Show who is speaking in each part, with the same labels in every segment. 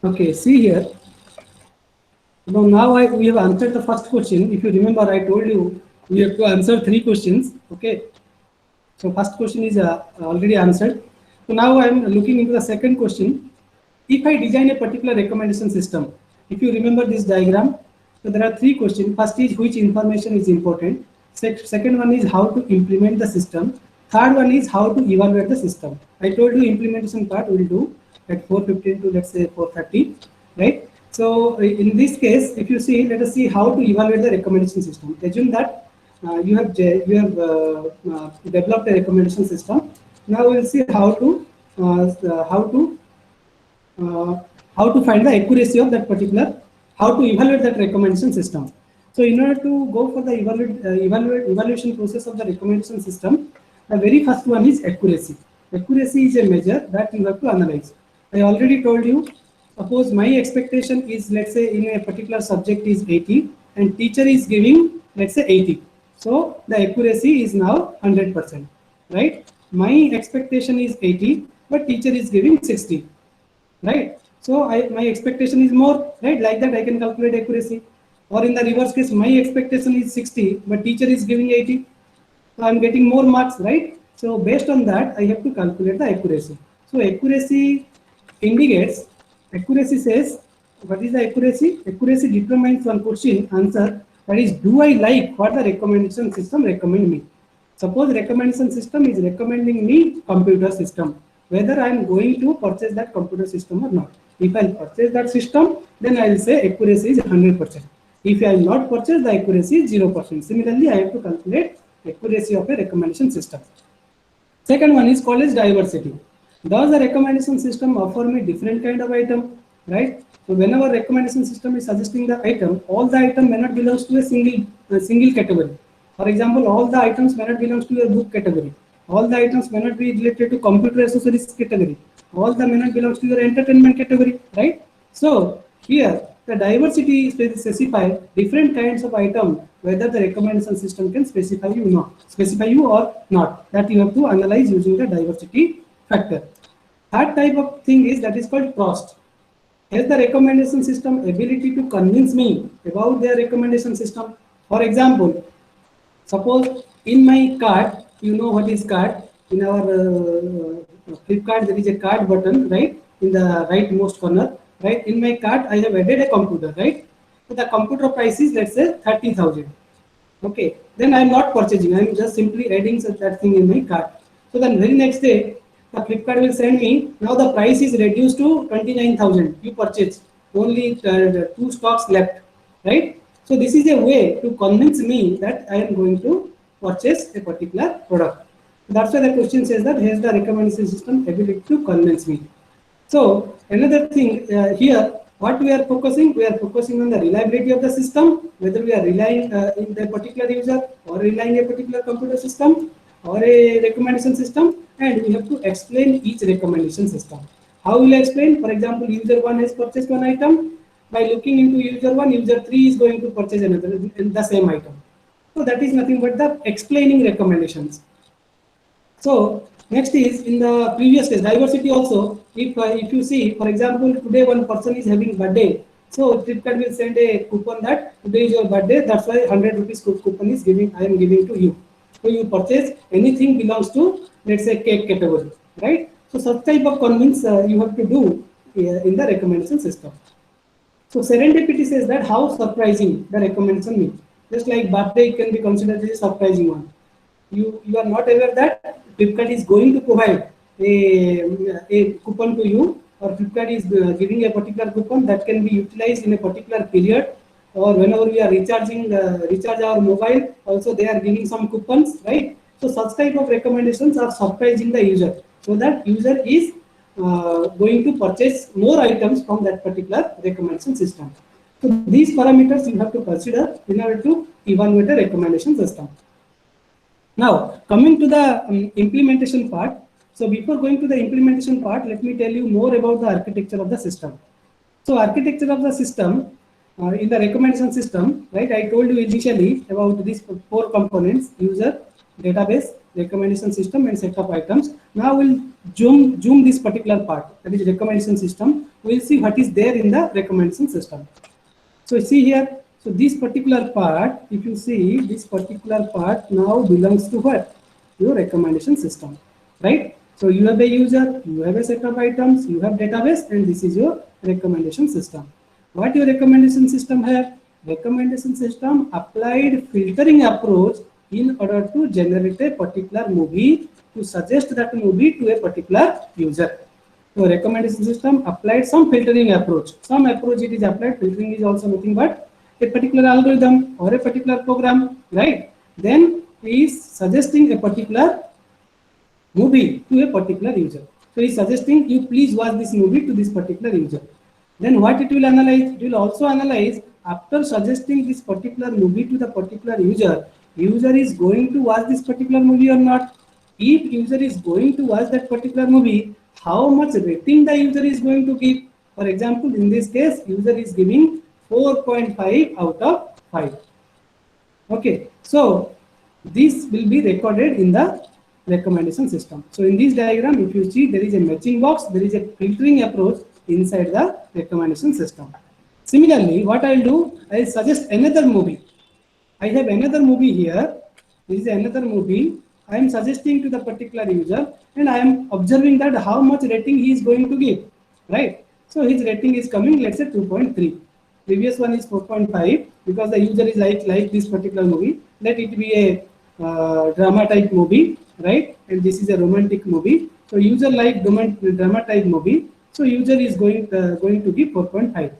Speaker 1: Okay, see here. We have answered the first question. If you remember, I told you we have to answer 3 questions. Okay, so first question is already answered. So now I am looking into the second question. If I design a particular recommendation system, if you remember this diagram, so there are 3 questions. First is which information is important. Second one is how to implement the system. Third one is how to evaluate the system. I told you implementation part we will do at 4:15 to let's say 4:30, right? So in this case, if you see, let us see how to evaluate the recommendation system. Assume that you have developed a recommendation system. Now we will see uh, how to find the accuracy of that particular, how to evaluate that recommendation system. So in order to go for the evaluation process of the recommendation system, the very first one is accuracy. Accuracy is a measure that you have to analyze. I already told you, suppose my expectation is, let's say in a particular subject is 80 and teacher is giving, let's say 80. So the accuracy is now 100%, right? My expectation is 80, but teacher is giving 60, right? So my expectation is more, right? Like that I can calculate accuracy. Or in the reverse case, my expectation is 60, but teacher is giving 80. So I'm getting more marks, right? So based on that, I have to calculate the accuracy. So indicates, accuracy says, what is the accuracy? Accuracy determines one question answer, that is, do I like what the recommendation system recommend me? Suppose recommendation system is recommending me computer system, whether I am going to purchase that computer system or not. If I purchase that system, then I will say accuracy is 100%. If I will not purchase, the accuracy is 0%. Similarly, I have to calculate accuracy of a recommendation system. Second one is college diversity. Does the recommendation system offer me different kind of item, right? So whenever recommendation system is suggesting the item, all the item may not belongs to a single category. For example, all the items may not belongs to your book category. All the items may not be related to computer accessories category. All the may not belongs to your entertainment category, right? So here the diversity specify different kinds of item, whether the recommendation system can specify you or not. That you have to analyze using the diversity factor. Third type of thing is that is called trust. Has the recommendation system ability to convince me about their recommendation system? For example, suppose in my cart, you know what is cart? In our Flipkart, there is a cart button, right? In the rightmost corner, right? In my cart, I have added a computer, right? So the computer price is, let's say, 30,000. Okay, then I am not purchasing. I am just simply adding such that thing in my cart. So then very next day, the Flipkart will send me, now the price is reduced to 29,000. You purchase only 2 stocks left, right? So this is a way to convince me that I am going to purchase a particular product. That's why the question says that has the recommendation system ability to convince me. So another thing here, what we are focusing on the reliability of the system, whether we are relying in the particular user or relying a particular computer system or a recommendation system, and we have to explain each recommendation system. How will I explain? For example, user 1 has purchased one item. By looking into user 1, user 3 is going to purchase another the same item. So that is nothing but the explaining recommendations. So next is in the previous case, diversity also. If you see, for example, today one person is having birthday, so Flipkart will send a coupon that today is your birthday. That's why 100 rupees coupon is giving. I am giving to you. So you purchase anything belongs to, let's say, cake category, right? So such type of convince you have to do in the recommendation system. So serendipity says that how surprising the recommendation means. Just like birthday can be considered as a surprising one. You are not aware that Flipkart is going to provide a coupon to you, or Flipkart is giving a particular coupon that can be utilized in a particular period, or whenever we are recharge our mobile, also they are giving some coupons, right? So such type of recommendations are surprising the user, so that user is going to purchase more items from that particular recommendation system. So these parameters you have to consider in order to evaluate a recommendation system. Now, coming to the implementation part. So before going to the implementation part, let me tell you more about the architecture of the system. So architecture of the system in the recommendation system, right? I told you initially about these 4 components: user, database, recommendation system, and set of items. Now we'll zoom this particular part, that is recommendation system. we'll see what is there in the recommendation system. So see here, so this particular part, if you see, this particular part now belongs to what? Your recommendation system, right? So you have a user, you have a set of items, you have database, and this is your recommendation system. What your recommendation system have? Recommendation system applied filtering approach in order to generate a particular movie, to suggest that movie to a particular user. So recommendation system applied some filtering approach. Some approach it is applied. Filtering is also nothing but a particular algorithm or a particular program, right? Then he is suggesting a particular movie to a particular user. So he is suggesting you please watch this movie to this particular user. Then what it will analyze? It will also analyze after suggesting this particular movie to the particular user, user is going to watch this particular movie or not. If user is going to watch that particular movie, how much rating the user is going to give. For example, in this case, user is giving 4.5 out of 5. Okay, so this will be recorded in the recommendation system. So in this diagram, if you see, there is a matching box, there is a filtering approach inside the recommendation system. Similarly, what I'll do, I'll suggest another movie. I have another movie here. This is another movie. I am suggesting to the particular user, and I am observing that how much rating he is going to give, right? So his rating is coming, let's say 2.3. Previous one is 4.5 because the user is like this particular movie. Let it be a drama type movie, right? And this is a romantic movie. So user like drama type movie. So user is going to give 4.5.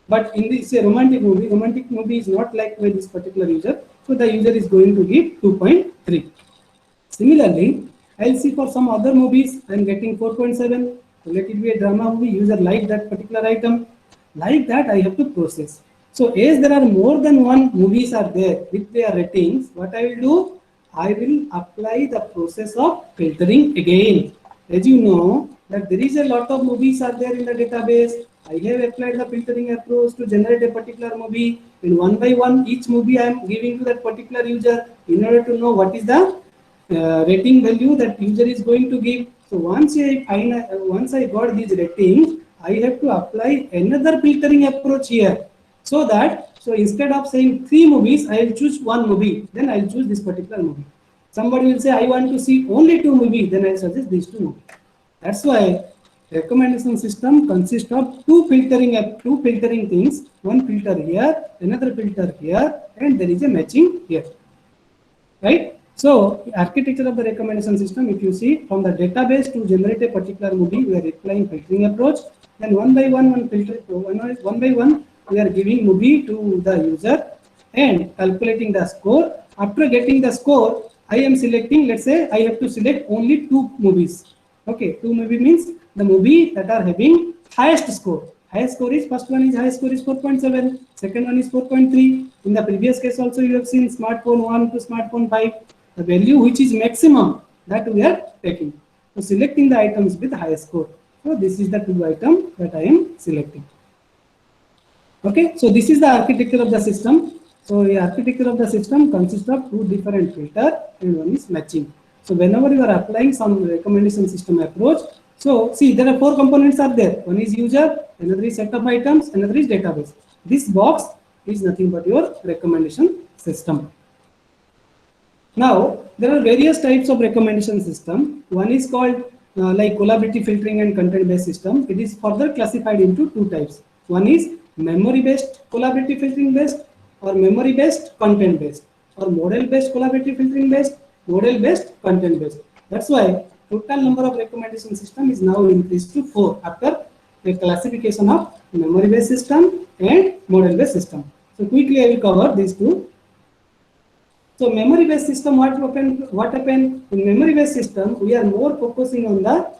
Speaker 1: But in this romantic movie is not liked by this particular user. So the user is going to give 2.3. Similarly, I'll see for some other movies, I'm getting 4.7. So let it be a drama movie, user like that particular item. Like that, I have to process. So as there are more than one movies are there with their ratings, what I will do? I will apply the process of filtering again. As you know, that there is a lot of movies are there in the database. I have applied the filtering approach to generate a particular movie. And one by one, each movie I am giving to that particular user in order to know what is the rating value that user is going to give. So once I got these ratings, I have to apply another filtering approach here. So instead of saying 3 movies, I will choose 1 movie. Then I will choose this particular movie. Somebody will say, I want to see only 2 movies. Then I suggest these 2 movies. That's why recommendation system consists of two filtering things. One filter here, another filter here, and there is a matching here. Right? So architecture of the recommendation system, if you see from the database to generate a particular movie, we are applying filtering approach. Then one by one we are giving movie to the user and calculating the score. After getting the score, I am selecting, let's say I have to select only 2 movies. Okay, 2 movie means the movie that are having highest score. Highest score is, first one is highest score is 4.7, second one is 4.3. In the previous case also you have seen smartphone 1 to smartphone 5. The value which is maximum that we are taking. So selecting the items with highest score. So this is the 2 item that I am selecting. Okay, so this is the architecture of the system. So the architecture of the system consists of 2 different filters and one is matching. So whenever you are applying some recommendation system approach, so see there are 4 components are there. One is user, another is set of items, another is database. This box is nothing but your recommendation system. Now there are various types of recommendation system. One is called like collaborative filtering and content based system. It is further classified into 2 types. One is memory based collaborative filtering based, or memory based content based, or model based collaborative filtering based, model based content based. That's why total number of recommendation system is now increased to 4 after the classification of memory based system and model based system. So quickly I will cover these 2. So memory based system, what happened in memory based system, we are more focusing on the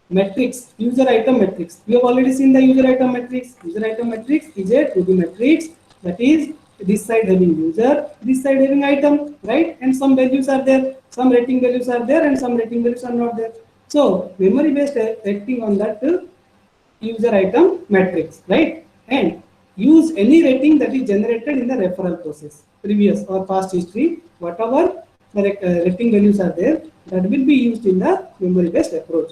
Speaker 1: matrix, user item matrix. We have already seen the user item matrix. User item matrix is a 2D matrix, that is this side having user, this side having item, right? And some values are there, some rating values are there, and some rating values are not there. So memory based acting on that user item matrix, right? And use any rating that is generated in the referral process, previous or past history, whatever the rating values are there, that will be used in the memory based approach.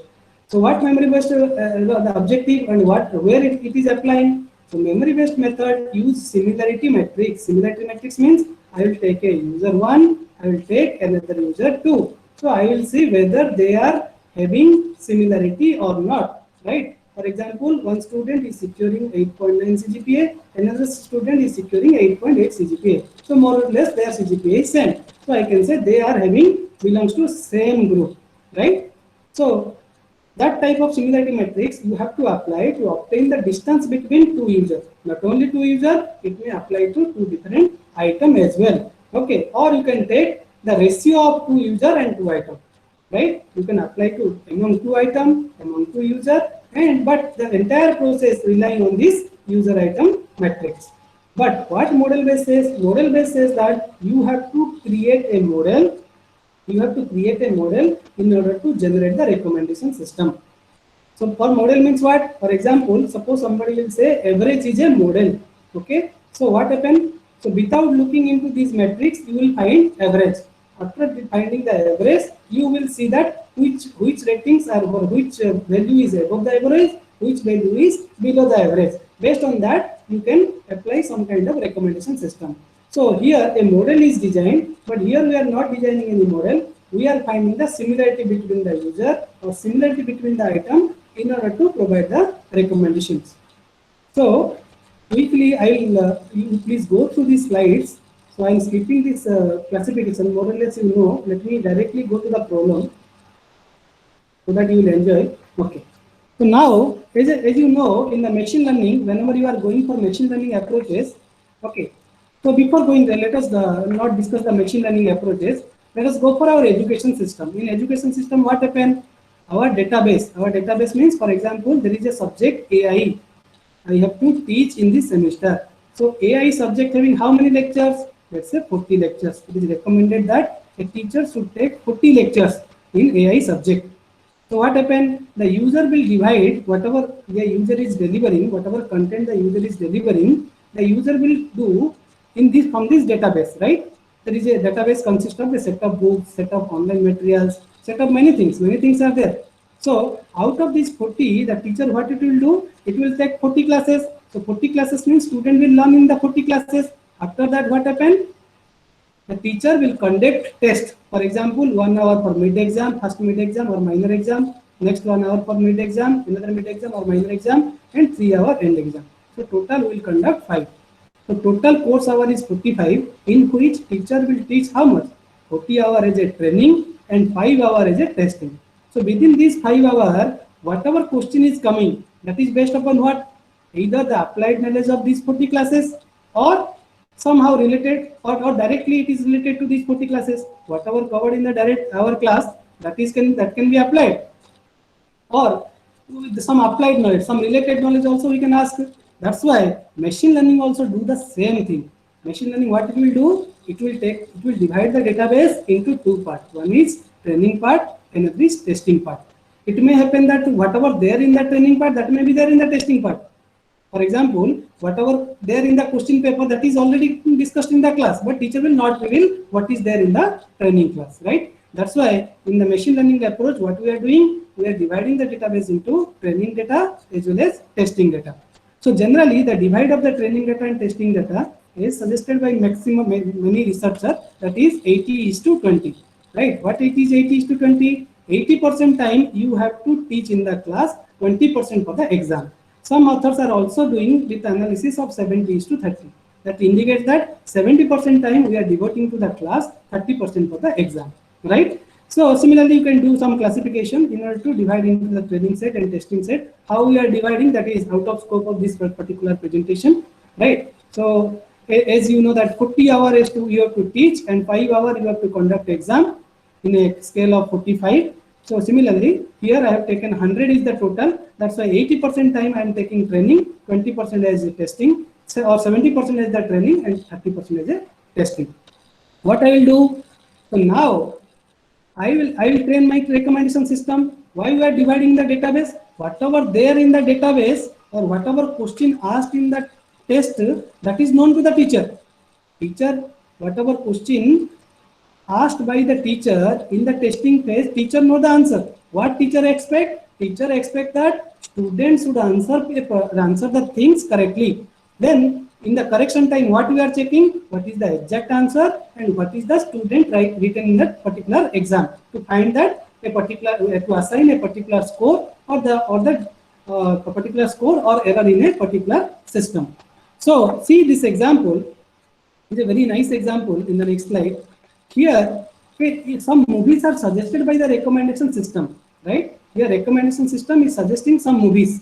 Speaker 1: So what memory based the objective and where it is applying? So memory based method use similarity matrix. Similarity matrix means I will take a user 1, I will take another user 2. So I will see whether they are having similarity or not, right? For example, one student is securing 8.9 CGPA, another student is securing 8.8 CGPA. So more or less their CGPA is same. So I can say they are having belongs to same group, right? So that type of similarity matrix you have to apply to obtain the distance between two users. Not only two users, it may apply to two different items as well. Okay, or you can take the ratio of two user and two items. Right? You can apply to among two items, among two user, and but the entire process relying on this user item matrix. But what model base says? Model base says that you have to create a model, in order to generate the recommendation system. So for model means what? For example, suppose somebody will say average is a model. Okay. So what happens? So without looking into these metrics, you will find average. After finding the average, you will see that which ratings are or which value is above the average, which value is below the average. Based on that, you can apply some kind of recommendation system. So here a model is designed, but here we are not designing any model. We are finding the similarity between the user or similarity between the item in order to provide the recommendations. So quickly, I will you please go through these slides. So I am skipping this classification, more or less you know. Let me directly go to the problem so that you will enjoy. Okay. So now, as you know, in the machine learning, whenever you are going for machine learning approaches, okay. So before going there, let us not discuss the machine learning approaches. Let us go for our education system. In education system, what happened? Our database means, for example, there is a subject AI. I have to teach in this semester. So AI subject having how many lectures? Let's say 40 lectures. It is recommended that a teacher should take 40 lectures in AI subject. So what happened? The user will divide whatever the user is delivering, whatever content the user is delivering, the user will do in this from this database, right? There is a database consists of a set of books, set of online materials, set of many things. Many things are there. So out of these 40, the teacher what it will do? It will take 40 classes. So 40 classes means student will learn in the 40 classes. After that, what happened? The teacher will conduct test. For example, 1 hour for mid exam, first mid exam or minor exam, next 1 hour for mid exam, another mid exam or minor exam, and 3 hour end exam. So total will conduct 5. So total course hour is 45, in which teacher will teach how much? 40 hour as a training and 5 hour as a testing. So within these 5 hours, whatever question is coming, that is based upon what? Either the applied knowledge of these 40 classes or somehow related or directly it is related to these 40 classes. Whatever covered in the direct our class, that can be applied. Or with some applied knowledge, some related knowledge also we can ask. That's why machine learning also do the same thing. Machine learning, what it will do? It will divide the database into two parts. One is training part, another is testing part. It may happen that whatever there in the training part, that may be there in the testing part. For example, whatever there in the question paper, that is already discussed in the class, but teacher will not reveal what is there in the training class, right? That's why in the machine learning approach, what we are doing, we are dividing the database into training data as well as testing data. So generally, the divide of the training data and testing data is suggested by maximum many researchers, that is 80:20, right? What it is 80:20? 80% time you have to teach in the class, 20% for the exam. Some authors are also doing with analysis of 70:30. That indicates that 70% time we are devoting to the class, 30% for the exam, right? So similarly, you can do some classification in order to divide into the training set and testing set. How we are dividing, that is out of scope of this particular presentation, right? So as you know that 40 hours you have to teach and 5 hours you have to conduct exam in a scale of 45. So similarly, here I have taken 100 is the total. That's why 80% time I am taking training, 20% as testing, or 70% as the training and 30% as a testing. What I will do? So now I will train my recommendation system. Why we are dividing the database? Whatever there in the database or whatever question asked in the test, that is known to the teacher. Whatever question asked by the teacher in the testing phase, teacher know the answer. What teacher expect? teacher expects that students should answer the things correctly. Then in the correction time, what we are checking? What is the exact answer and what is the student written in that particular exam, to find that a particular, to assign a particular score or the particular score or error in a particular system. So see this example is a very nice example in the next slide. Here, some movies are suggested by the recommendation system, right? Here recommendation system is suggesting some movies,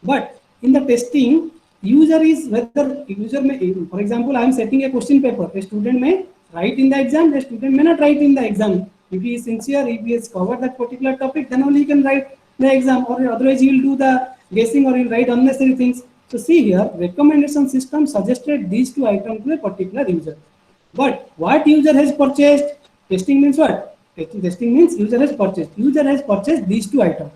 Speaker 1: but in the testing, user is whether user may, for example, I am setting a question paper. A student may write in the exam, a student may not write in the exam. If he is sincere, if he has covered that particular topic, then only he can write the exam, or otherwise he will do the guessing or he will write unnecessary things. So see here, recommendation system suggested these two items to a particular user. But what user has purchased? Testing means what? Testing means user has purchased. User has purchased these two items.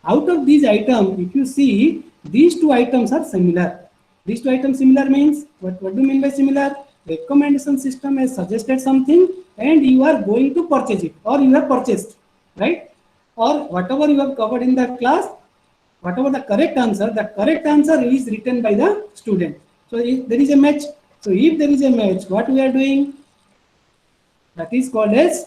Speaker 1: Out of these items, if you see, these two items are similar. These two items similar means, what do you mean by similar? Recommendation system has suggested something and you are going to purchase it, or you have purchased, right? Or whatever you have covered in the class, whatever the correct answer is written by the student. So if there is a match. So if there is a match, what we are doing? That is called as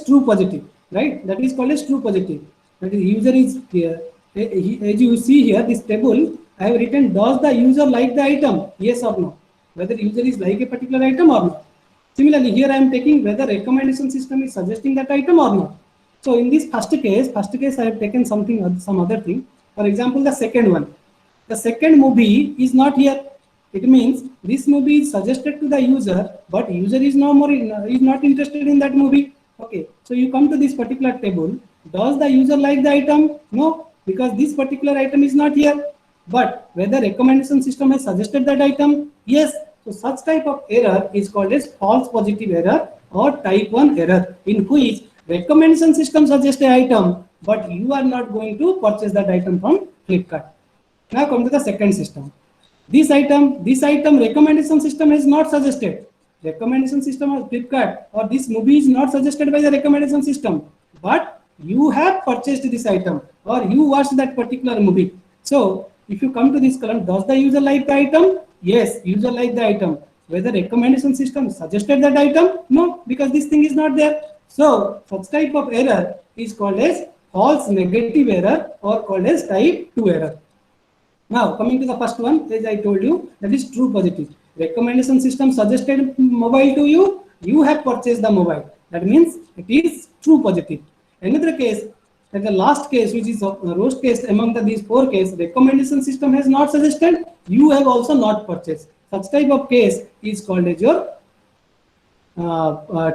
Speaker 1: true positive, right? That is called as true positive. That is, user is here. As you see here, this table, I have written, does the user like the item? Yes or no? Whether user is like a particular item or not. Similarly, here I am taking whether recommendation system is suggesting that item or not. So in this first case I have taken some other thing. For example, the second one. The second movie is not here. It means this movie is suggested to the user, but user is not interested in that movie. Okay, so you come to this particular table. Does the user like the item? No, because this particular item is not here. But whether recommendation system has suggested that item? Yes. So such type of error is called as false positive error or type 1 error, in which recommendation system suggests an item, but you are not going to purchase that item from Flipkart. Now come to the second system. This item recommendation system has not suggested. Recommendation system of Flipkart or this movie is not suggested by the recommendation system, but you have purchased this item or you watched that particular movie. So if you come to this column, does the user like the item? Yes, user like the item. Whether recommendation system suggested that item? No, because this thing is not there. So such type of error is called as false negative error or called as type 2 error. Now coming to the first one, as I told you, that is true positive. Recommendation system suggested mobile to you, you have purchased the mobile. That means it is true positive. Another case, that the last case, which is worst case among these four cases, recommendation system has not suggested, you have also not purchased. Such type of case is called as your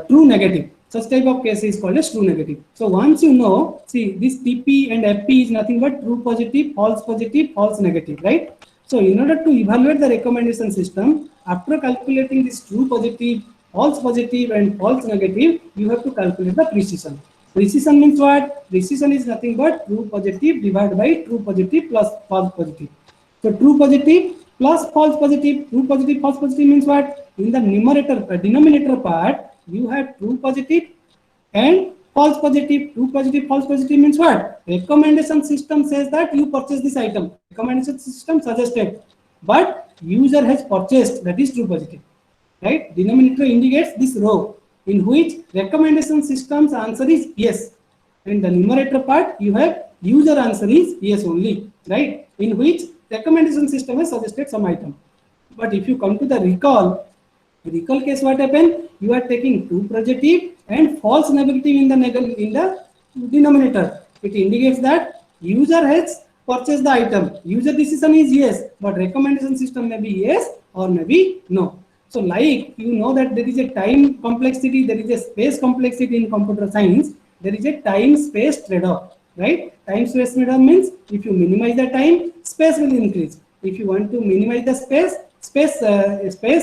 Speaker 1: true negative. Such type of case is called as true negative. So once you know, see this TP and FP is nothing but true positive, false negative, right? So in order to evaluate the recommendation system, after calculating this true positive, false positive and false negative, you have to calculate the precision. Precision means what? Precision is nothing but true positive divided by true positive plus false positive. So true positive plus false positive, true positive, false positive means what? In the denominator part, you have true positive and false positive. True positive, false positive means what? Recommendation system says that you purchase this item. Recommendation system suggested, but user has purchased, that is true positive, right? Denominator indicates this row in which recommendation system's answer is yes, and the numerator part you have user answer is yes only, right? In which recommendation system has suggested some item. But if you come to the recall case, what happened? You are taking true positive and false negative in the denominator. It indicates that user has purchased the item. User decision is yes, but recommendation system may be yes or maybe no. So like you know that there is a time complexity, there is a space complexity in computer science, there is a time-space trade-off, right? Time-space trade-off means if you minimize the time, space will increase. If you want to minimize the space,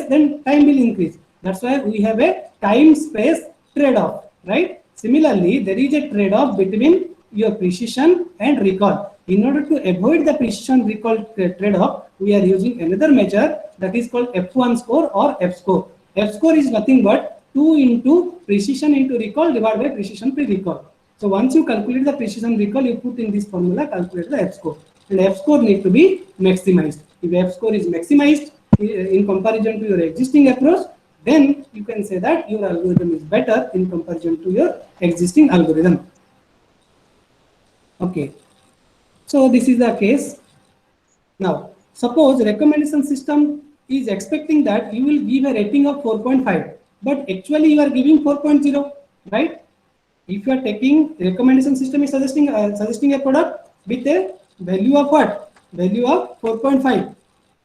Speaker 1: then time will increase. That's why we have a time-space trade-off, right? Similarly, there is a trade-off between your precision and recall. In order to avoid the precision recall trade-off, we are using another measure that is called F1 score or F score. F score is nothing but 2 into precision into recall divided by precision pre-recall. So once you calculate the precision recall, you put in this formula, calculate the F score. And F score need to be maximized. If F score is maximized in comparison to your existing approach, then you can say that your algorithm is better in comparison to your existing algorithm. Okay. So this is the case. Now, suppose recommendation system is expecting that you will give a rating of 4.5, but actually you are giving 4.0, right? If you are taking recommendation system is suggesting a product with a value of what? Value of 4.5,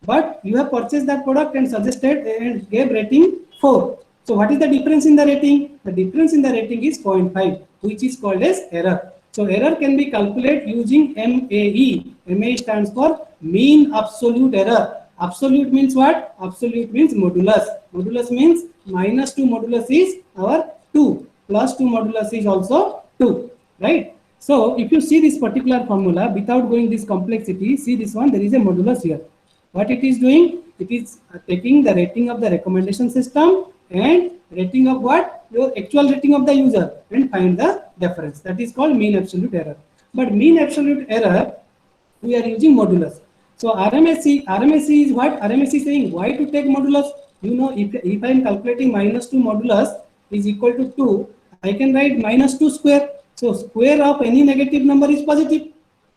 Speaker 1: but you have purchased that product and suggested and gave rating 4. So what is the difference in the rating? The difference in the rating is 0.5, which is called as error. So error can be calculated using MAE. MAE stands for mean absolute error. Absolute means what? Absolute means modulus. Modulus means minus 2 modulus is our 2. Plus 2 modulus is also 2, right? So if you see this particular formula without going this complexity, see this one, there is a modulus here. What it is doing? It is taking the rating of the recommendation system and rating of what? Your actual rating of the user and find the difference. That is called mean absolute error. But mean absolute error, we are using modulus. So RMSE is what? RMSE is saying why to take modulus? You know, if I am calculating minus 2 modulus is equal to 2, I can write minus 2 square. So square of any negative number is positive,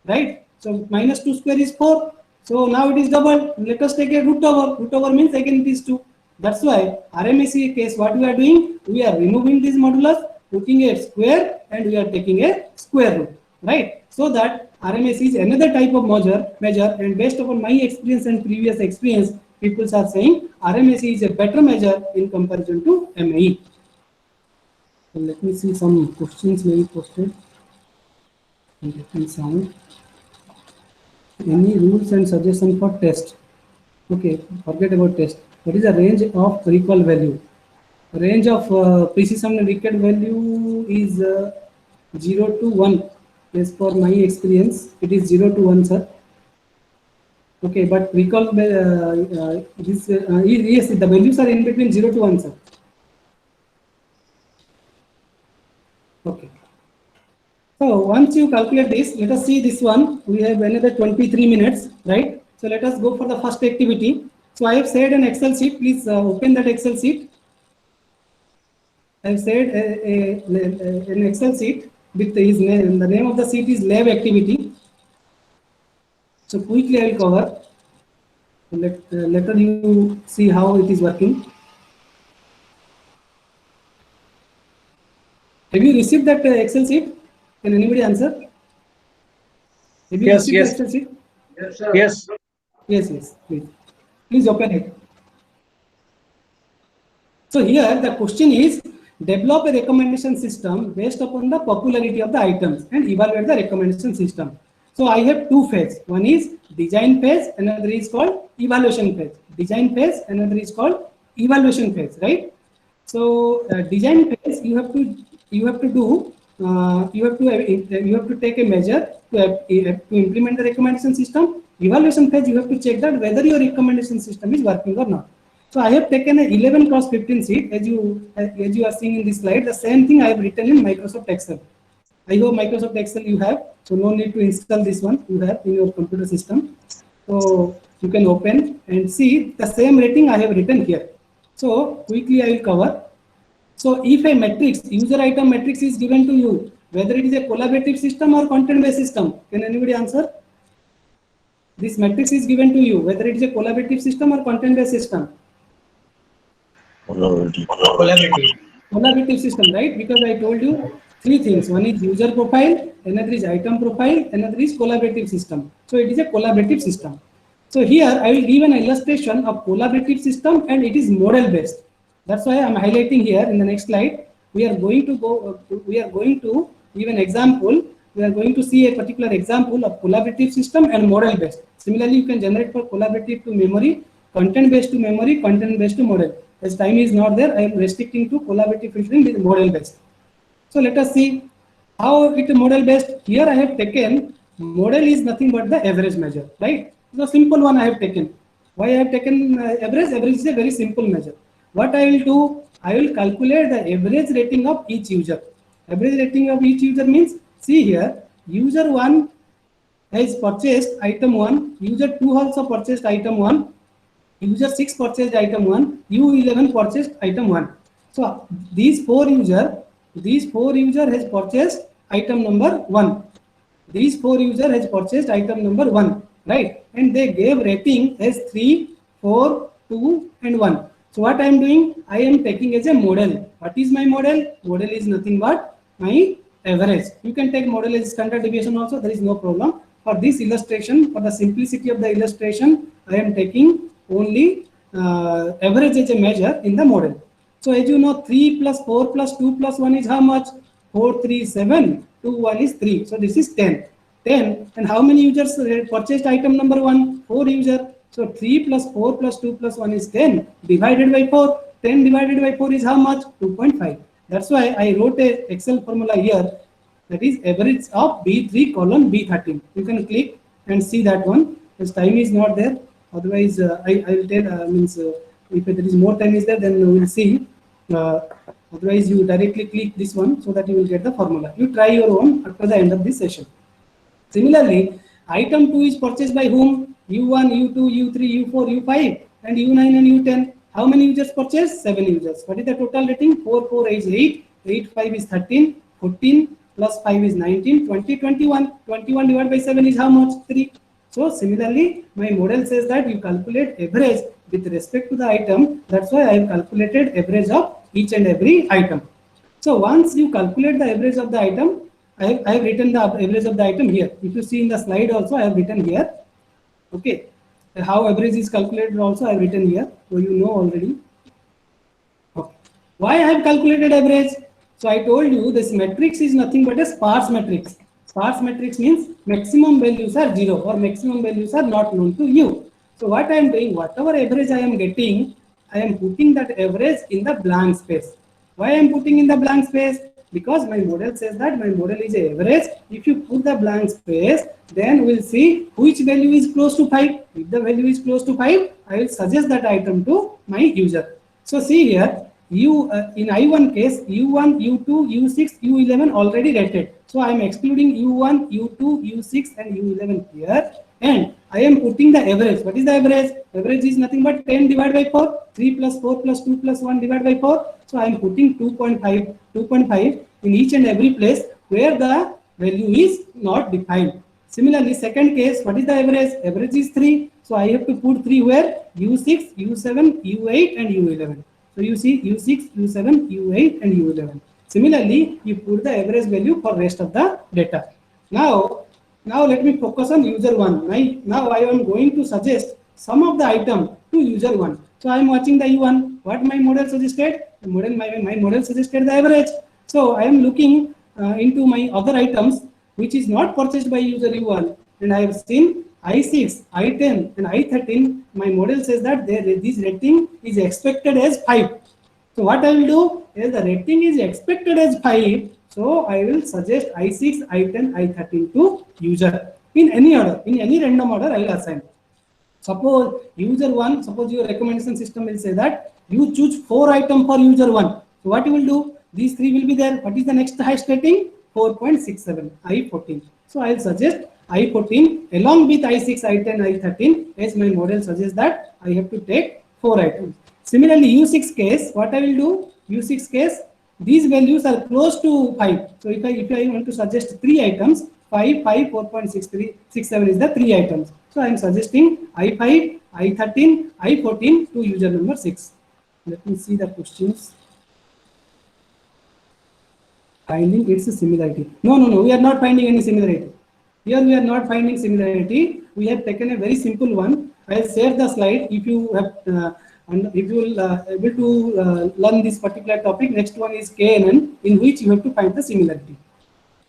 Speaker 1: right? So minus 2 square is 4. So now it is double. Let us take a root over. Root over means again it is 2. That's why RMSE case, what we are doing? We are removing this modulus, putting a square, and we are taking a square root, right? So that RMSE is another type of measure, and based upon my experience and previous experience, people are saying RMSE is a better measure in comparison to MAE. So let me see some questions maybe posted. Sound. Any rules and suggestion for test? Okay, forget about test. What is the range of recall value? Range of precision recall value is 0 to 1. As per my experience, it is 0 to 1, sir. Okay, but recall yes, the values are in between 0 to 1, sir. Okay. So once you calculate this, let us see this one. We have another 23 minutes, right? So let us go for the first activity. So I have said an Excel sheet. Please open that Excel sheet. I have said an Excel sheet with his name. The name of the sheet is lab activity. So quickly I will cover. Let you see how it is working. Have you received that Excel sheet? Can anybody answer? Have you received the Excel sheet?
Speaker 2: Yes, sir.
Speaker 1: Yes, please open it. So here the question is, develop a recommendation system based upon the popularity of the items and evaluate the recommendation system. So I have two phases. One is design phase, another is called evaluation phase. Design phase, another is called evaluation phase, right? So design phase, you have to take a measure to implement the recommendation system. Evaluation phase, you have to check that whether your recommendation system is working or not. So I have taken an 11 cross 15 sheet as you are seeing in this slide. The same thing I have written in Microsoft Excel. I hope Microsoft Excel you have, so no need to install this one. You have in your computer system. So you can open and see the same rating I have written here. So quickly I will cover. So if a matrix, user item matrix is given to you, whether it is a collaborative system or content-based system, can anybody answer? This matrix is given to you, whether it is a collaborative system or content-based system. Collaborative system, right? Because I told you three things. One is user profile, another is item profile, another is collaborative system. So it is a collaborative system. So here I will give an illustration of collaborative system and it is model based. That's why I am highlighting here in the next slide. We are going to give an example. We are going to see a particular example of collaborative system and model based. Similarly, you can generate for collaborative to memory, content based to memory, content based to model. As time is not there, I am restricting to collaborative filtering with model based. So let us see how it is model based. Here I have taken model is nothing but the average measure, right? The simple one I have taken. Why I have taken average? Average is a very simple measure. What I will do, I will calculate the average rating of each user. Average rating of each user means, see here, user 1 has purchased item 1, user 2 also purchased item 1, user 6 purchased item 1, U11 purchased item 1. So these four user has purchased item number 1. These four user has purchased item number 1, right? And they gave rating as 3, 4, 2 and 1. So what I am doing? I am taking as a model. What is my model? Model is nothing but my average. You can take model as standard deviation also, there is no problem. For this illustration, for the simplicity of the illustration, I am taking only average as a measure in the model. So as you know, 3 plus 4 plus 2 plus 1 is how much? 4, 3, 7, 2, 1 is 3. So this is 10. 10. And how many users purchased item number 1? 4 user. So 3 plus 4 plus 2 plus 1 is 10 divided by 4. 10 divided by 4 is how much? 2.5. That's why I wrote a Excel formula here. That is average of B3 colon B13. You can click and see that one. As time is not there. Otherwise, I will tell, if there is more time is there, then we will see. Otherwise, you directly click this one so that you will get the formula. You try your own after the end of this session. Similarly, item 2 is purchased by whom? U1, U2, U3, U4, U5 and U9 and U10. How many users purchased? 7 users. What is the total rating? 4, 4 is 8, 8, 5 is 13, 14 plus 5 is 19, 20, 21. 21 divided by 7 is how much? 3. So similarly, my model says that you calculate average with respect to the item. That's why I have calculated average of each and every item. So once you calculate the average of the item, I have written the average of the item here. If you see in the slide also, I have written here. Okay. How average is calculated also I have written here. So you know already. Okay. Why I have calculated average? So I told you this matrix is nothing but a sparse matrix. Sparse matrix means maximum values are 0 or maximum values are not known to you. So what I am doing, whatever average I am getting, I am putting that average in the blank space. Why I am putting in the blank space? Because my model says that my model is a average. If you put the blank space, then we'll see which value is close to 5. If the value is close to 5, I will suggest that item to my user. So see here, in I1 case, U1, U2, U6, U11 already rated. So I am excluding U1, U2, U6 and U11 here. And I am putting the average. What is the average? Average is nothing but 10 divided by 4. 3 plus 4 plus 2 plus 1 divided by 4. So I am putting 2.5 in each and every place where the value is not defined. Similarly, second case, what is the average? Average is 3. So I have to put 3 where? U6, U7, U8 and U11. So you see U6, U7, U8 and U11. Similarly, you put the average value for rest of the data. Now let me focus on user 1. Now I am going to suggest some of the item to user 1. So I am watching the U1. What my model suggested? My model suggested the average. So I am looking into my other items which is not purchased by user U1, and I have seen I6, I10 and I13. My model says that this rating is expected as 5. So what I will do is the rating is expected as 5. So I will suggest I6, I10, I13 to user in any order, in any random order I will assign. Suppose user 1, suppose your recommendation system will say that you choose 4 items for user 1. So what you will do? These 3 will be there. What is the next highest rating? 4.67, I14. So I will suggest I14 along with I6, I10, I13 as my model suggests that I have to take 4 items. Similarly, U6 case, what I will do? U6 case, these values are close to 5. So if I want to suggest 3 items, 5, 5, 4.63, 67 is the 3 items. So I am suggesting I5, I13, I14 to user number 6. Let me see the questions. Finding its similarity. No, we are not finding any similarity. Here we are not finding similarity. We have taken a very simple one. I will share the slide. If you have, if you will able to learn this particular topic, next one is KNN, in which you have to find the similarity.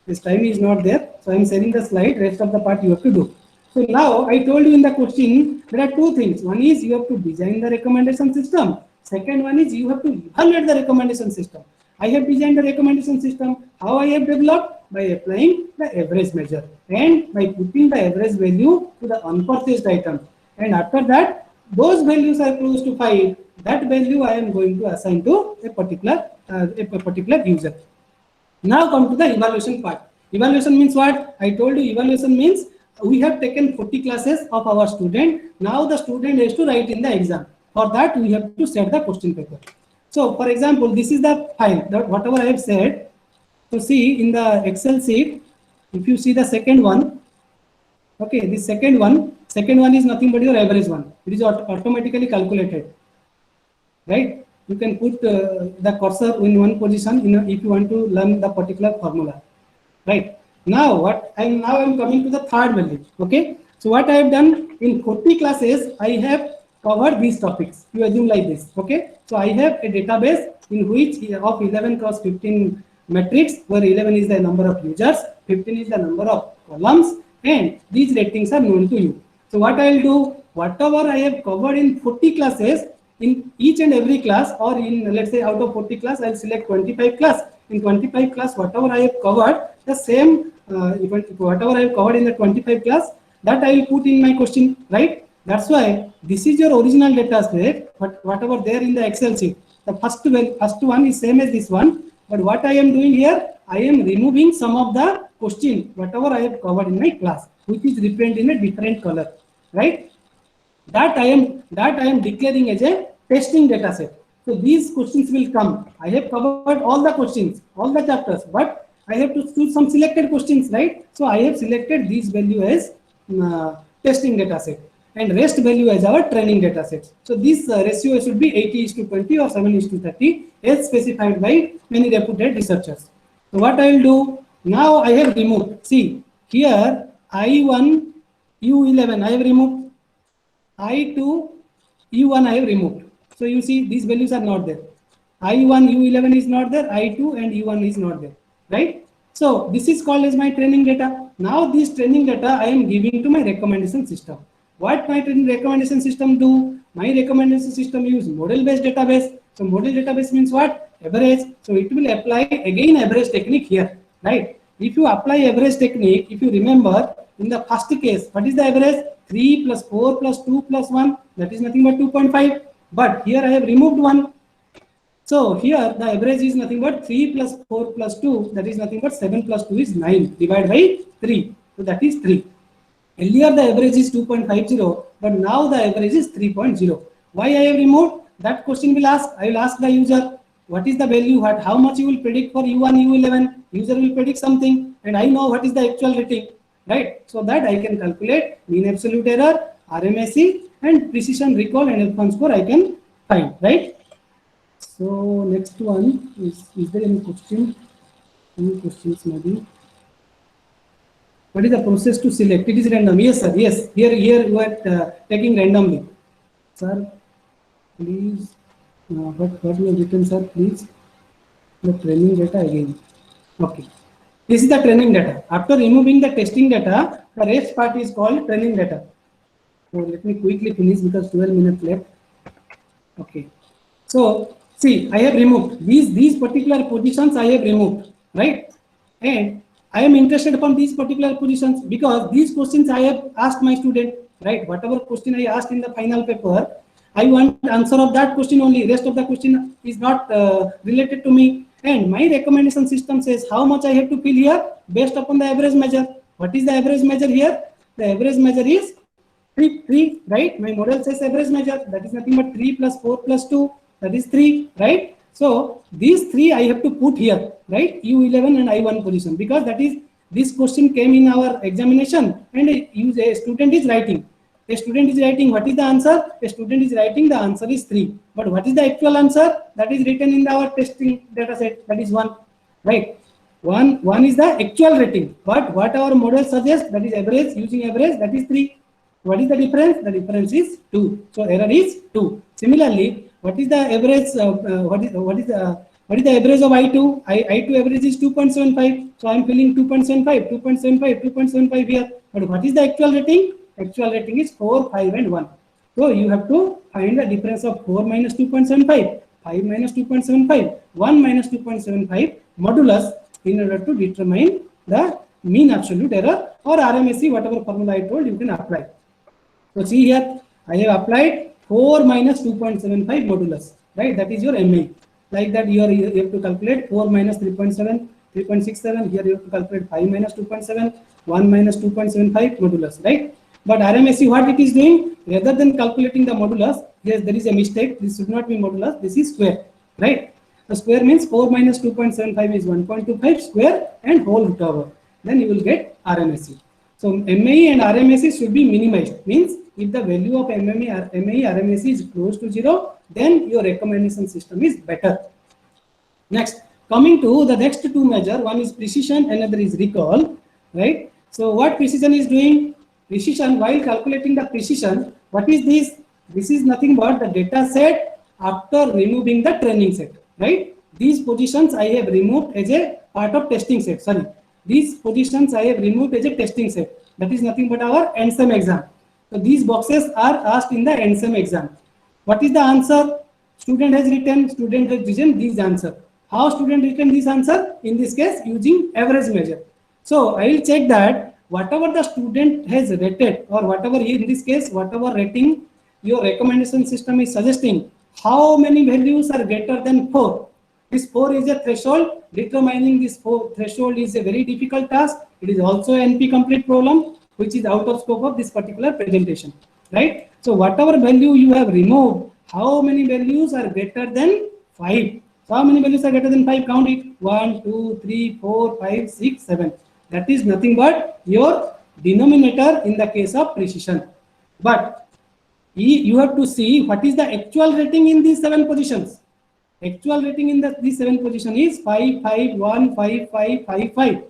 Speaker 1: This time is not there, so I am sharing the slide. Rest of the part you have to do. So now I told you in the question there are 2 things. One is you have to design the recommendation system. Second one is you have to evaluate the recommendation system. I have designed the recommendation system. How I have developed? By applying the average measure and by putting the average value to the unpurchased item. And after that, those values are close to 5. That value I am going to assign to a particular user. Now come to the evaluation part. Evaluation means what? I told you evaluation means we have taken 40 classes of our student. Now the student has to write in the exam. For that we have to set the question paper. So for example, this is the file that whatever I have said. So see in the Excel sheet, if you see the second one, okay, this second one is nothing but your average one. It is automatically calculated, right? You can put the cursor in one position if you want to learn the particular formula, right? Now I'm coming to the third value. Okay, so what I have done in 40 classes, I have covered these topics. You assume like this. Okay, so I have a database in which of 11 cross 15 metrics, where 11 is the number of users, 15 is the number of columns, and these ratings are known to you. So what I will do, whatever I have covered in 40 classes, in each and every class, or in, let's say, out of 40 class, I'll select 25 class. In 25 class, whatever I have covered, the same whatever I have covered in the 25 class, that I will put in my question, right? That's why this is your original data set, but whatever there in the Excel sheet, the first one is same as this one, but what I am doing here, I am removing some of the question, whatever I have covered in my class, which is represented in a different color, right? That I am declaring as a testing data set. So these questions will come. I have covered all the questions, all the chapters, but I have to choose some selected questions, right? So I have selected these value as testing data set, and rest value as our training data set. So this ratio should be 80:20 or 7:30 as specified by many reputed researchers. So what I will do, now I have removed. See here, I1, U11 I have removed. I2, U1 I have removed. So you see these values are not there. I1, U11 is not there, I2 and U1 is not there, right? So this is called as my training data. Now this training data I am giving to my recommendation system. What my recommendation system do? My recommendation system use model-based database. So model database means what? Average. So it will apply again average technique here, right? If you apply average technique, if you remember in the first case, what is the average? 3 plus 4 plus 2 plus 1, that is nothing but 2.5. But here I have removed 1. So here the average is nothing but 3 plus 4 plus 2, that is nothing but 7 plus 2 is 9, divided by 3. So that is 3. Earlier the average is 2.50, but now the average is 3.0. Why I have removed? That question will ask. I will ask the user, what is the value, how much you will predict for U1, U11? User will predict something, and I know what is the actual rating, right? So that I can calculate mean absolute error, RMSE, and precision recall and F1 score I can find, right? So next one is there any question? Any questions maybe? What is the process to select? It is random. Yes, sir. Yes. Here you are taking randomly. Sir, please. What you have written, sir? Please. The training data again. Okay. This is the training data. After removing the testing data, the rest part is called training data. So let me quickly finish because 12 minutes left. Okay. So see, I have removed these particular positions. I have removed, right? And I am interested upon these particular positions because these questions I have asked my student, right? Whatever question I asked in the final paper, I want answer of that question only. Rest of the question is not related to me. And my recommendation system says how much I have to fill here based upon the average measure. What is the average measure here? The average measure is 3, right? My model says average measure, that is nothing but 3 plus 4 plus 2, that is 3, right? So these 3 I have to put here, right? U11 and I1 position, because that is, this question came in our examination and a student is writing. A student is writing, what is the answer? A student is writing, the answer is 3. But what is the actual answer? That is written in our testing data set, that is 1, right? 1 is the actual rating. But what our model suggests, that is average, using average, that is 3. What is the difference? The difference is 2. So error is 2. Similarly, what is the average? What is the average of I2? I2 average is 2.75. So I am filling 2.75, 2.75, 2.75 here. But what is the actual rating? Actual rating is 4, 5, and 1. So you have to find the difference of 4 minus 2.75, 5 minus 2.75, 1 minus 2.75 modulus in order to determine the mean absolute error, or RMSE, whatever formula I told you can apply. So see here, I have applied 4 minus 2.75 modulus, right? That is your MA. Like that, you have to calculate 4 minus 3.7, 3.67. Here you have to calculate 5 minus 2.7, 1 minus 2.75 modulus, right? But RMSE, what it is doing, rather than calculating the modulus, yes, there is a mistake. This should not be modulus. This is square, right? The square means 4 minus 2.75 is 1.25 square and whole root over. Then you will get RMSE. So MAE and RMSE should be minimized. Means if the value of MAE RMSE is close to 0, then your recommendation system is better. Next, coming to the next two measure, one is precision, another is recall, right? So what precision is doing? Precision, while calculating the precision, what is this? This is nothing but the data set after removing the training set, right? These positions I have removed as a part of testing set. Sorry, these positions I have removed as a testing set. That is nothing but our NSEM exam. So these boxes are asked in the NSEM exam. What is the answer? Student has written these answer. How student written this answer? In this case, using average measure. So I will check that whatever the student has rated, or whatever in this case, whatever rating your recommendation system is suggesting, how many values are greater than 4? This 4 is a threshold. Determining this 4 threshold is a very difficult task. It is also an NP complete problem, which is out of scope of this particular presentation, right? So whatever value you have removed, how many values are greater than 5? So how many values are greater than 5? Count it. 1, 2, 3, 4, 5, 6, 7. That is nothing but your denominator in the case of precision. But you have to see what is the actual rating in these 7 positions. Actual rating in these 7 positions is 5, 5, 1, 5, 5, 5, 5.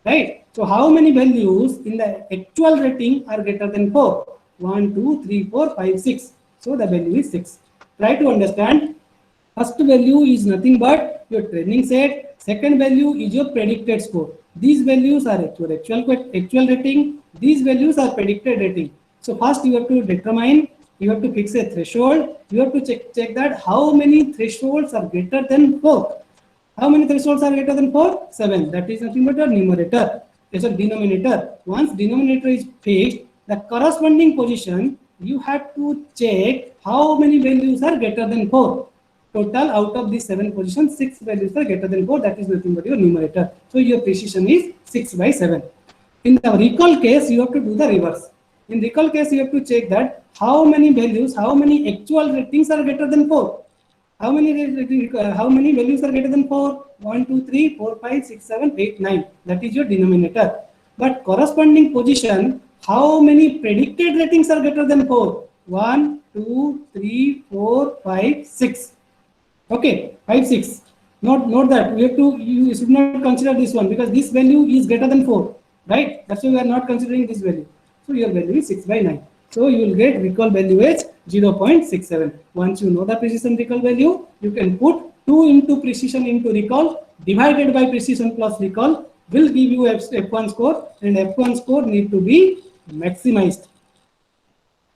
Speaker 1: Right? So how many values in the actual rating are greater than 4? 1, 2, 3, 4, 5, 6. So the value is 6. Try to understand. First value is nothing but your training set. Second value is your predicted score. These values are actual rating. These values are predicted rating. So first you have to determine, you have to fix a threshold. You have to check that how many thresholds are greater than 4. How many thresholds are greater than 4? 7. That is nothing but a numerator. It's a denominator. Once denominator is fixed, the corresponding position, you have to check how many values are greater than 4. Total out of these 7 positions, 6 values are greater than 4. That is nothing but your numerator. So your precision is 6 by 7. In the recall case, you have to do the reverse. In recall case, you have to check that how many values, how many actual ratings are greater than 4. How many values are greater than 4? 1, 2, 3, 4, 5, 6, 7, 8, 9. That is your denominator. But corresponding position, how many predicted ratings are greater than 4? 1, 2, 3, 4, 5, 6. Okay, 5, 6. Note that we have to, you should not consider this one because this value is greater than 4, right? That's why we are not considering this value. So your value is 6 by 9. So you will get recall value as 0.67. Once you know the precision recall value, you can put 2 into precision into recall divided by precision plus recall will give you F1 score, and F1 score need to be maximized.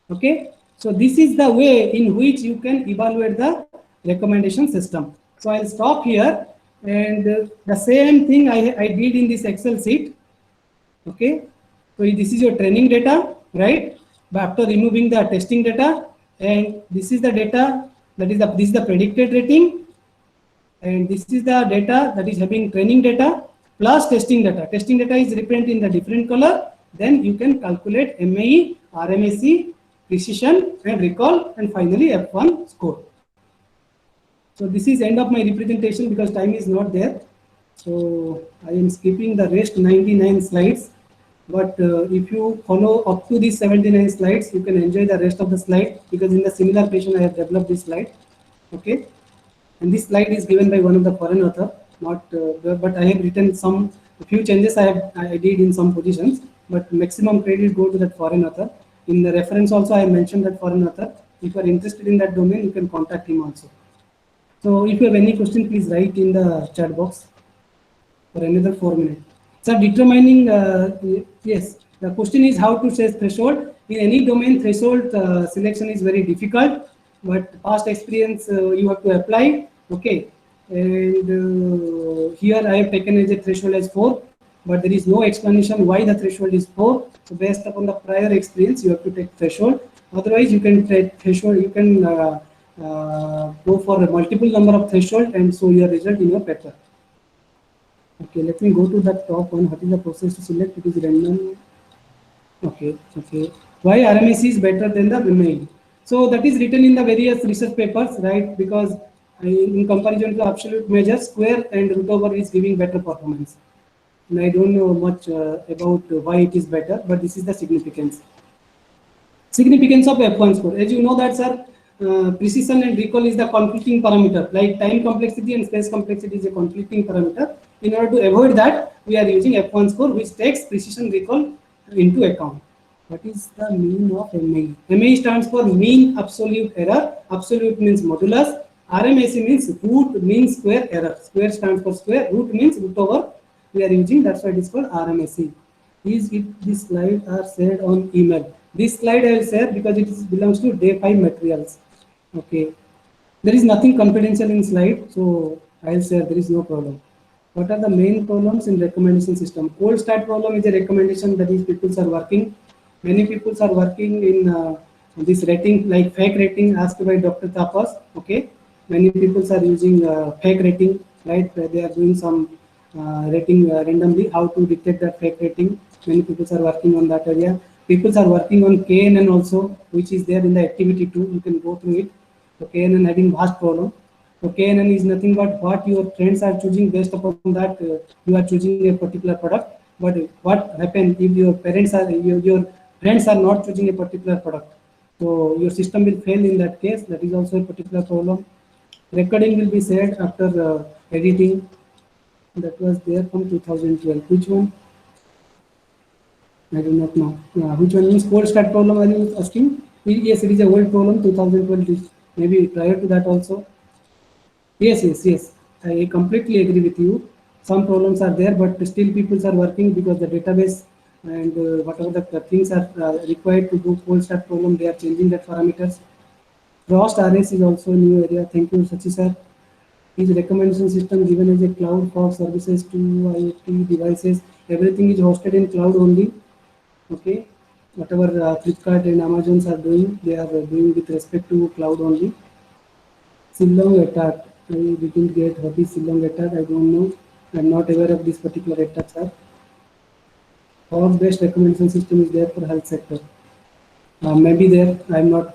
Speaker 1: Okay, so this is the way in which you can evaluate the recommendation system. So I'll stop here, and the same thing I did in this Excel sheet. Okay, so this is your training data, right? But after removing the testing data, and this is the data that is this is the predicted rating, and this is the data that is having training data plus testing data. Testing data is represented in the different color. Then you can calculate MAE, RMSE, precision, and recall, and finally F1 score. So this is end of my representation because time is not there. So I am skipping the rest 99 slides. But if you follow up to these 79 slides, you can enjoy the rest of the slide because in the similar fashion I have developed this slide. Okay, and this slide is given by one of the foreign author, not but I have written a few changes I did in some positions, but maximum credit go to that foreign author. In the reference also I mentioned that foreign author. If you are interested in that domain, you can contact him also. So if you have any question, please write in the chat box for another 4 minutes. So determining, yes, the question is how to set threshold. In any domain, threshold selection is very difficult, but past experience you have to apply. Okay, and here I have taken as a threshold as 4, but there is no explanation why the threshold is 4. So based upon the prior experience, you have to take threshold. Otherwise, you can take threshold. You can go for a multiple number of threshold and show your result in your paper. Okay, let me go to the top one. What is the process to select? It is random. Okay, okay. Why RMSE is better than the MAE? So that is written in the various research papers, right? Because in comparison to absolute measure, square and root over is giving better performance. And I don't know much about why it is better, but this is the significance. Significance of F1 score. As you know that, sir, precision and recall is the conflicting parameter. Like time complexity and space complexity is a conflicting parameter. In order to avoid that, we are using F1 score, which takes precision recall into account. What is the mean of MAE? MAE stands for mean absolute error. Absolute means modulus. RMSE means root mean square error. Square stands for square. Root means root over. We are using, that's why it is called RMSE. Is it this slide are shared on email? This slide I will share because it belongs to day 5 materials. Okay. There is nothing confidential in slide, so I will share. There is no problem. What are the main problems in recommendation system? Cold start problem is a recommendation that is people are working. Many people are working in this rating, like fake rating asked by Dr. Tapas. Okay. Many people are using fake rating, right? They are doing some rating randomly. How to detect that fake rating? Many people are working on that area. People are working on KNN also, which is there in the activity 2. You can go through it. So KNN having vast problem. So KNN is nothing but what your friends are choosing. Based upon that, you are choosing a particular product. But what happens if your parents are, your friends are not choosing a particular product? So your system will fail in that case. That is also a particular problem. Recording will be said after editing. That was there from 2012. Which one? I do not know. Which one means cold start problem? Are you asking? Yes, it is a old problem. 2012. Maybe prior to that also. Yes, yes, yes. I completely agree with you. Some problems are there, but still people are working because the database and whatever the things are required to do cold start problem, they are changing that parameters. Frost RS is also a new area. Thank you, Sachi sir. Is recommendation system given as a cloud for services to IoT devices? Everything is hosted in cloud only. Okay. Whatever Flipkart and Amazons are doing, they are doing with respect to cloud only. Shillong attack. I didn't get what is Shillong attack. I don't know. I'm not aware of this particular attack, sir. Cloud-based recommendation system is there for health sector. Maybe there, I'm not,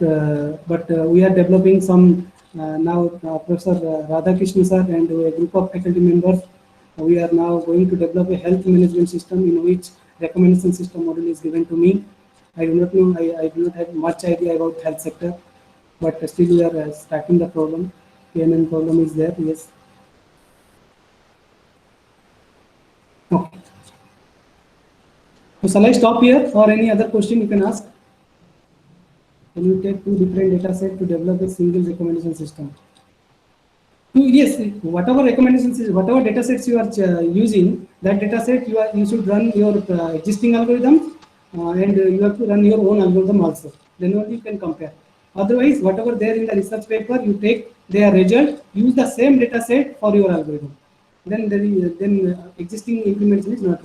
Speaker 1: but we are developing some now. Professor Radhakrishnan sir and a group of faculty members, we are now going to develop a health management system in which recommendation system model is given to me. I do not know, I do not have much idea about health sector, but still we are starting the problem. KNN problem is there, yes. Okay. So shall I stop here or any other question you can ask? Can you take two different data sets to develop a single recommendation system? Yes, whatever recommendations is, whatever data sets you are using, that data set you should run your existing algorithms and you have to run your own algorithm also. Then only you can compare. Otherwise, whatever there in the research paper, you take their result, use the same data set for your algorithm. Then existing implementation is not